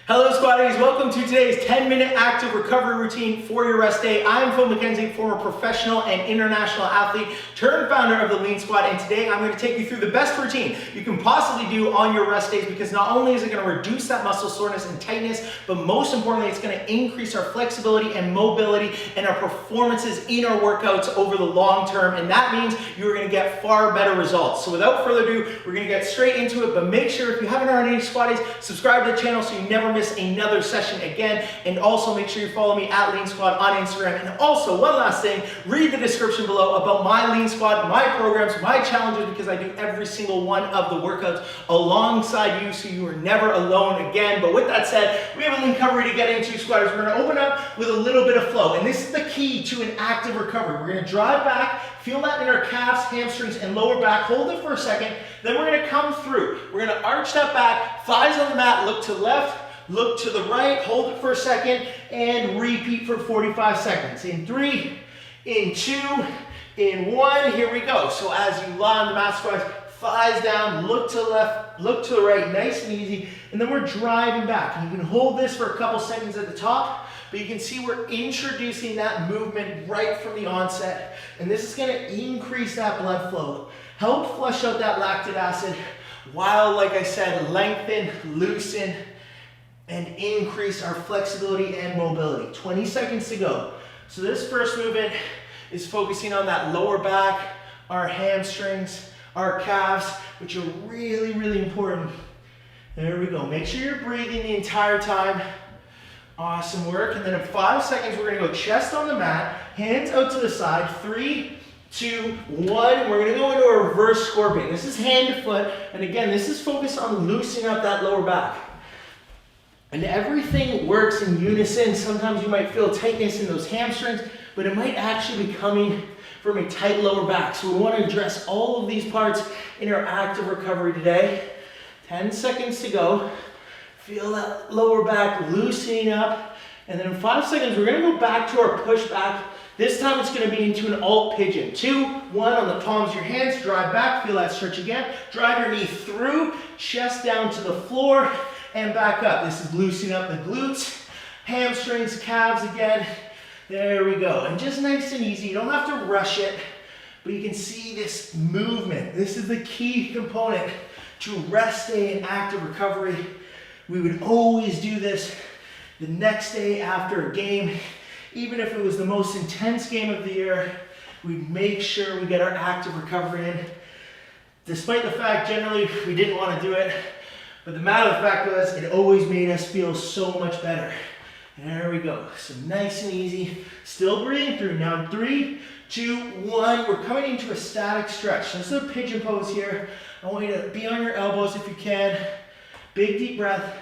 Hello squaddies, welcome to today's 10-minute active recovery routine for your rest day. I'm Phil McKenzie, former professional and international athlete, turned founder of the Lean Squad, and today I'm going to take you through the best routine you can possibly do on your rest days, because not only is it going to reduce that muscle soreness and tightness, but most importantly, it's going to increase our flexibility and mobility and our performances in our workouts over the long term, and that means you're going to get far better results. So without further ado, we're going to get straight into it, but make sure if you haven't already, squaddies, subscribe to the channel so you never miss another session again, and also make sure you follow me at Lean Squad on Instagram. And also, one last thing, read the description below about my Lean Squad, my programs, my challenges, because I do every single one of the workouts alongside you, so you are never alone again. But with that said, we have a lean recovery to get into, squatters. We're going to open up with a little bit of flow, and this is the key to an active recovery. We're going to drive back, feel that in our calves, hamstrings, and lower back. Hold it for a second. Then we're going to come through. We're going to arch that back, thighs on the mat, look to the left, look to the right, hold it for a second, and repeat for 45 seconds. In 3, in 2, in 1, here we go. So as you lie on the mat, squats, thighs down, look to the left, look to the right, nice and easy, and then we're driving back. And you can hold this for a couple seconds at the top, but you can see we're introducing that movement right from the onset, and this is gonna increase that blood flow, help flush out that lactic acid, while, like I said, lengthen, loosen, and increase our flexibility and mobility. 20 seconds to go. So this first movement is focusing on that lower back, our hamstrings, our calves, which are really, really important. There we go. Make sure you're breathing the entire time. Awesome work. And then in 5 seconds, we're gonna go chest on the mat, hands out to the side. 3, 2, 1. We're gonna go into a reverse scorpion. This is hand to foot. And again, this is focused on loosening up that lower back. And everything works in unison. Sometimes you might feel tightness in those hamstrings, but it might actually be coming from a tight lower back. So we want to address all of these parts in our active recovery today. 10 seconds to go. Feel that lower back loosening up. And then in 5 seconds, we're going to go back to our push back. This time it's going to be into an alt pigeon. 2, 1 on the palms of your hands. Drive back. Feel that stretch again. Drive your knee through. Chest down to the floor. And back up. This is loosening up the glutes, hamstrings, calves again. There we go. And just nice and easy. You don't have to rush it, but you can see this movement. This is the key component to rest day and active recovery. We would always do this the next day after a game. Even if it was the most intense game of the year, we'd make sure we get our active recovery in. Despite the fact generally we didn't want to do it, but the matter of fact was, it always made us feel so much better. There we go. So nice and easy. Still breathing through. Now 3, 2, 1. We're coming into a static stretch. This is a pigeon pose here. I want you to be on your elbows if you can. Big deep breath.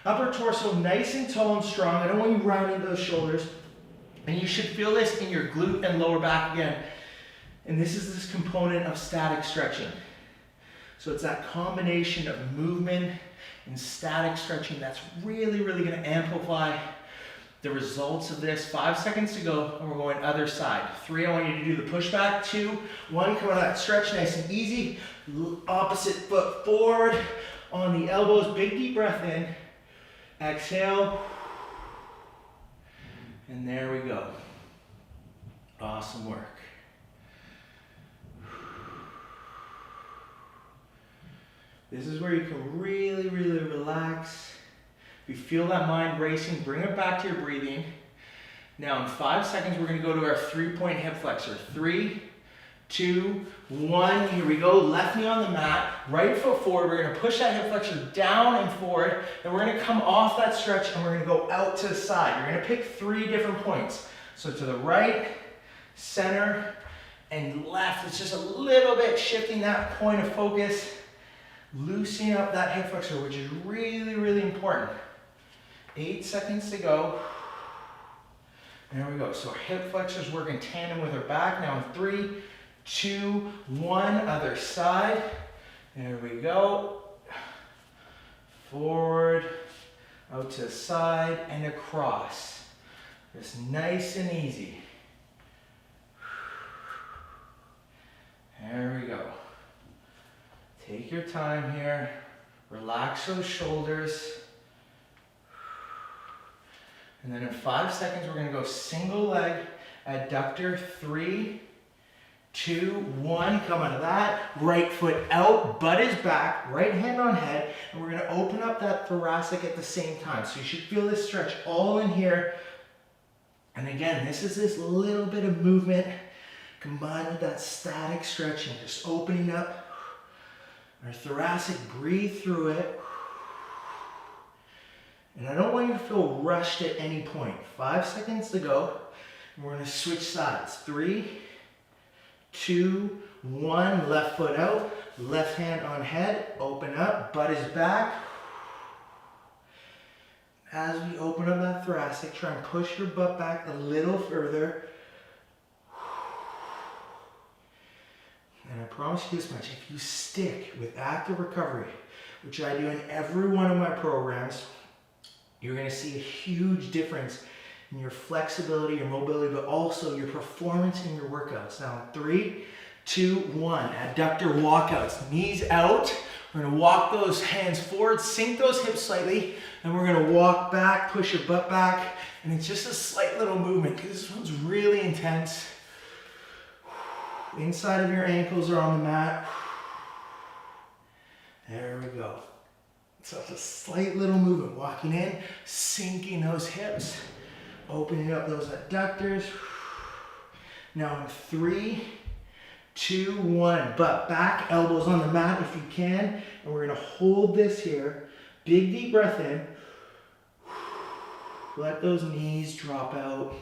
Upper torso nice and tall and strong. I don't want you rounding those shoulders. And you should feel this in your glute and lower back again. And this is this component of static stretching. So it's that combination of movement and static stretching that's really, really going to amplify the results of this. 5 seconds to go, and we're going other side. 3, I want you to do the push back. 2, 1, come out of that stretch nice and easy. Opposite foot forward on the elbows. Big deep breath in. Exhale. And there we go. Awesome work. This is where you can really, really relax. If you feel that mind racing, bring it back to your breathing. Now in 5 seconds, we're gonna go to our 3-point hip flexor. 3, 2, 1, here we go. Left knee on the mat, right foot forward. We're gonna push that hip flexor down and forward, and we're gonna come off that stretch and we're gonna go out to the side. You're gonna pick 3 different points. So to the right, center, and left. It's just a little bit shifting that point of focus. Loosening up that hip flexor, which is really, really important. 8 seconds to go. There we go. So our hip flexors work in tandem with our back. Now in 3, 2, 1, other side. There we go. Forward, out to the side, and across. Just nice and easy. There we go. Take your time here. Relax those shoulders. And then in 5 seconds, we're gonna go single leg, adductor, 3, 2, 1, come out of that. Right foot out, butt is back, right hand on head, and we're gonna open up that thoracic at the same time. So you should feel this stretch all in here. And again, this is this little bit of movement combined with that static stretching, just opening up our thoracic, breathe through it. And I don't want you to feel rushed at any point. 5 seconds to go. And we're gonna switch sides. 3, 2, 1, left foot out, left hand on head, open up, butt is back. As we open up that thoracic, try and push your butt back a little further. And I promise you this much, if you stick with active recovery, which I do in every one of my programs, you're gonna see a huge difference in your flexibility, your mobility, but also your performance in your workouts. Now, 3, 2, 1, adductor walkouts, knees out. We're gonna walk those hands forward, sink those hips slightly, and we're gonna walk back, push your butt back, and it's just a slight little movement, because this one's really intense. Inside of your ankles are on the mat. There we go. So it's a slight little movement, walking in, sinking those hips, opening up those adductors. Now in 3, 2, 1, butt back, elbows on the mat if you can, and we're gonna hold this here. Big deep breath in. Let those knees drop out.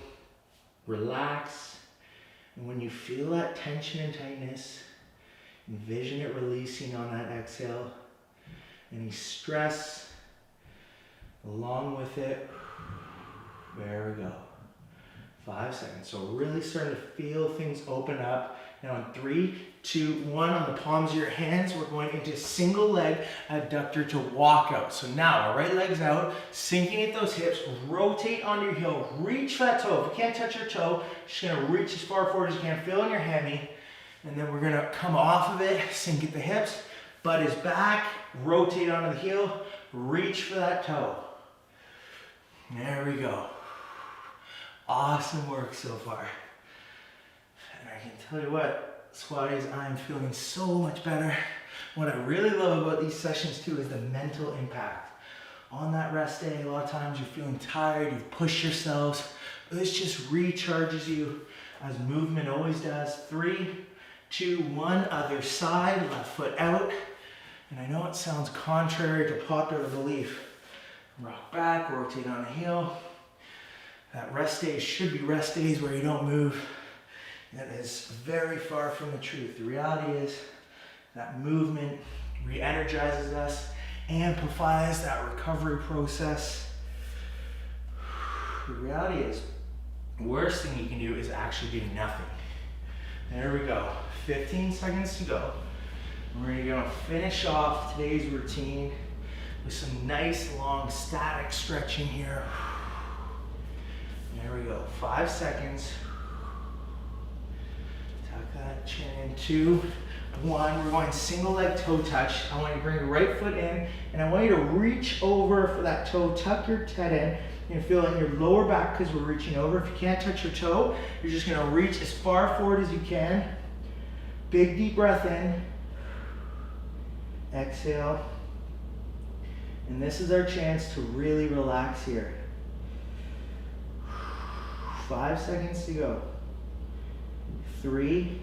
Relax. And when you feel that tension and tightness, envision it releasing on that exhale. Any stress along with it. There we go. 5 seconds. So really starting to feel things open up. Now in 3, 2, 1, on the palms of your hands, we're going into single leg adductor to walkout. So now our right leg's out, sinking at those hips, rotate on your heel, reach for that toe. If you can't touch your toe, just gonna reach as far forward as you can, feel in your hammy, and then we're gonna come off of it, sink at the hips, butt is back, rotate onto the heel, reach for that toe. There we go. Awesome work so far. And I can tell you what, squatties, I'm feeling so much better. What I really love about these sessions too is the mental impact. On that rest day, a lot of times you're feeling tired, you've pushed yourselves, but this just recharges you as movement always does. 3, 2, 1, other side, left foot out. And I know it sounds contrary to popular belief. Rock back, rotate on the heel. That rest days should be rest days where you don't move. That is very far from the truth. The reality is that movement re-energizes us, amplifies that recovery process. The reality is, the worst thing you can do is actually do nothing. There we go. 15 seconds to go. We're going to finish off today's routine with some nice long static stretching here. There we go. 5 seconds. Tuck that chin in. 2, 1. We're going single leg toe touch. I want you to bring your right foot in, and I want you to reach over for that toe. Tuck your head in. You're going to feel it in your lower back because we're reaching over. If you can't touch your toe, you're just going to reach as far forward as you can. Big deep breath in. Exhale. And this is our chance to really relax here. 5 seconds to go. 3,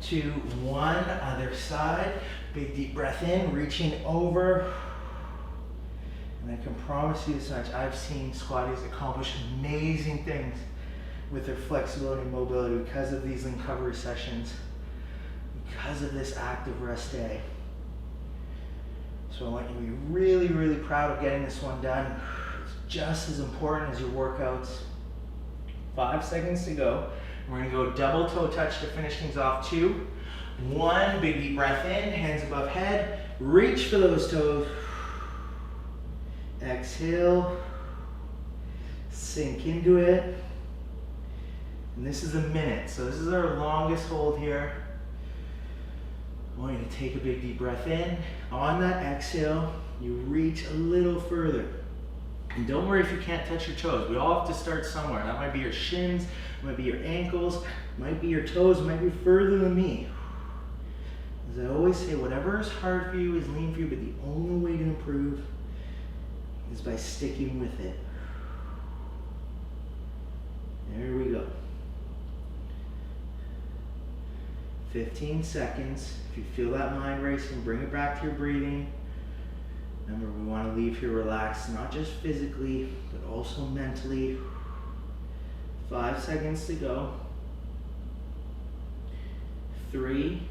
2, 1, other side. Big deep breath in, reaching over. And I can promise you this much, I've seen squatties accomplish amazing things with their flexibility and mobility because of these recovery sessions, because of this active rest day. So I want you to be really, really proud of getting this one done. It's just as important as your workouts. 5 seconds to go. We're going to go double toe touch to finish things off. 2, 1, big deep breath in, hands above head. Reach for those toes. Exhale. Sink into it. And this is a minute, so this is our longest hold here. I want you to take a big deep breath in. On that exhale, you reach a little further. And don't worry if you can't touch your toes. We all have to start somewhere. That might be your shins, it might be your ankles, it might be your toes, it might be further than me. As I always say, whatever is hard for you is lean for you, but the only way to improve is by sticking with it. There we go. 15 seconds. If you feel that mind racing, bring it back to your breathing. Remember, we want to leave here relaxed, not just physically, but also mentally. 5 seconds to go. 3,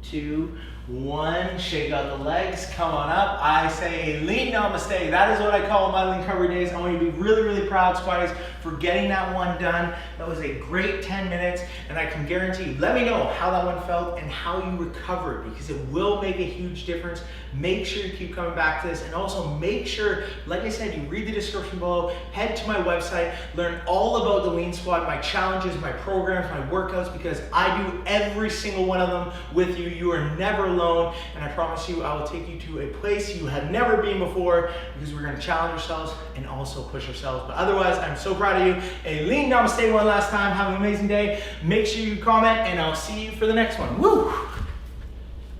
2, 1. Shake out the legs, come on up. I say a lean namaste. That is what I call my lean recovery days. I want you to be really, really proud, squatties, for getting that one done. That was a great 10 minutes, and I can guarantee you, let me know how that one felt and how you recovered, because it will make a huge difference. Make sure you keep coming back to this, and also make sure, like I said, you read the description below, head to my website, learn all about the Lean Squad, my challenges, my programs, my workouts, because I do every single one of them with you. You are never alone, and I promise you I will take you to a place you have never been before, because we're going to challenge ourselves and also push ourselves. But otherwise, I'm so proud of you. A lean namaste one last time. Have an amazing day. Make sure you comment, and I'll see you for the next one. Woo!